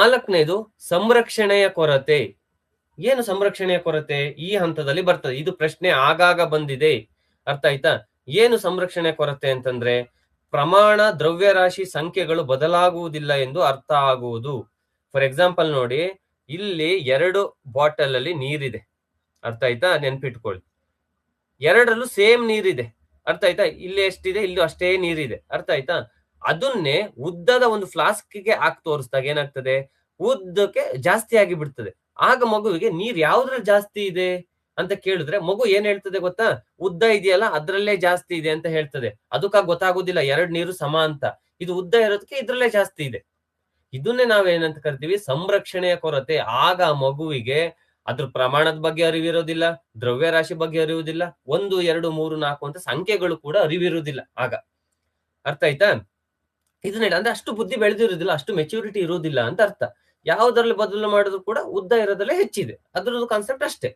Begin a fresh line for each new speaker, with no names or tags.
4ನೇದು ಸಂರಕ್ಷಣೆಯ ಕೊರತೆ. ಏನು ಸಂರಕ್ಷಣೆಯ ಕೊರತೆ? ಈ ಹಂತದಲ್ಲಿ ಬರ್ತದೆ. ಇದು ಪ್ರಶ್ನೆ ಆಗಾಗ ಬಂದಿದೆ. ಅರ್ಥ ಆಯ್ತಾ? ಏನು ಸಂರಕ್ಷಣೆಯ ಕೊರತೆ ಅಂತಂದ್ರೆ, ಪ್ರಮಾಣ ದ್ರವ್ಯರಾಶಿ ಸಂಖ್ಯೆಗಳು ಬದಲಾಗುವುದಿಲ್ಲ ಎಂದು ಅರ್ಥ ಆಗುವುದು. ಫಾರ್ ಎಕ್ಸಾಂಪಲ್ ನೋಡಿ, ಇಲ್ಲಿ 2 ಬಾಟಲ್ ಅಲ್ಲಿ ನೀರಿದೆ. ಅರ್ಥ ಆಯ್ತಾ? ನೆನ್ಪಿಟ್ಕೊಳ್ಳಿ. ಎರಡರಲ್ಲೂ ಸೇಮ್ ನೀರಿದೆ. ಅರ್ಥ ಆಯ್ತಾ? ಇಲ್ಲಿ ಎಷ್ಟಿದೆ, ಇಲ್ಲೂ ಅಷ್ಟೇ ನೀರಿದೆ. ಅರ್ಥ ಆಯ್ತಾ? ಅದನ್ನೇ ಉದ್ದದ ಒಂದು ಫ್ಲಾಸ್ಕ್ಗೆ ಹಾಕಿ ತೋರಿಸಿದಾಗ ಏನಾಗ್ತದೆ, ಉದ್ದಕ್ಕೆ ಜಾಸ್ತಿ ಆಗಿ ಬಿಡ್ತದೆ. ಆಗ ಮಗುವಿಗೆ ನೀರ್ ಯಾವ್ದ್ರಲ್ಲಿ ಜಾಸ್ತಿ ಇದೆ ಅಂತ ಕೇಳಿದ್ರೆ ಮಗು ಏನ್ ಹೇಳ್ತದೆ ಗೊತ್ತಾ? ಉದ್ದ ಇದೆಯಲ್ಲ ಅದ್ರಲ್ಲೇ ಜಾಸ್ತಿ ಇದೆ ಅಂತ ಹೇಳ್ತದೆ. ಅದಕ್ಕಾಗ ಗೊತ್ತಾಗೋದಿಲ್ಲ ಎರಡ್ ನೀರು ಸಮ ಅಂತ. ಇದು ಉದ್ದ ಇರೋದಕ್ಕೆ ಇದ್ರಲ್ಲೇ ಜಾಸ್ತಿ ಇದೆ. ಇದನ್ನೇ ನಾವೇನಂತ ಕರಿತೀವಿ, ಸಂರಕ್ಷಣೆಯ ಕೊರತೆ. ಆಗ ಮಗುವಿಗೆ ಅದ್ರ ಪ್ರಮಾಣದ ಬಗ್ಗೆ ಅರಿವಿರೋದಿಲ್ಲ, ದ್ರವ್ಯರಾಶಿ ಬಗ್ಗೆ ಅರಿವುದಿಲ್ಲ, 1, 2, 3, 4 ಅಂತ ಸಂಖ್ಯೆಗಳು ಕೂಡ ಅರಿವಿರುವುದಿಲ್ಲ ಆಗ. ಅರ್ಥ ಆಯ್ತಾ? ಇದನ್ನ ಅಂದ್ರೆ ಅಷ್ಟು ಬುದ್ಧಿ ಬೆಳೆದಿರುವುದಿಲ್ಲ, ಅಷ್ಟು ಮೆಚುರಿಟಿ ಇರುವುದಿಲ್ಲ ಅಂತ ಅರ್ಥ. ಯಾವ್ದ್ರಲ್ಲಿ ಬದಲು ಮಾಡಿದ್ರು ಕೂಡ ಉದ್ದ ಇರೋದಲ್ಲೇ ಹೆಚ್ಚಿದೆ. ಅದ್ರದ್ದು ಕಾನ್ಸೆಪ್ಟ್ ಅಷ್ಟೇ.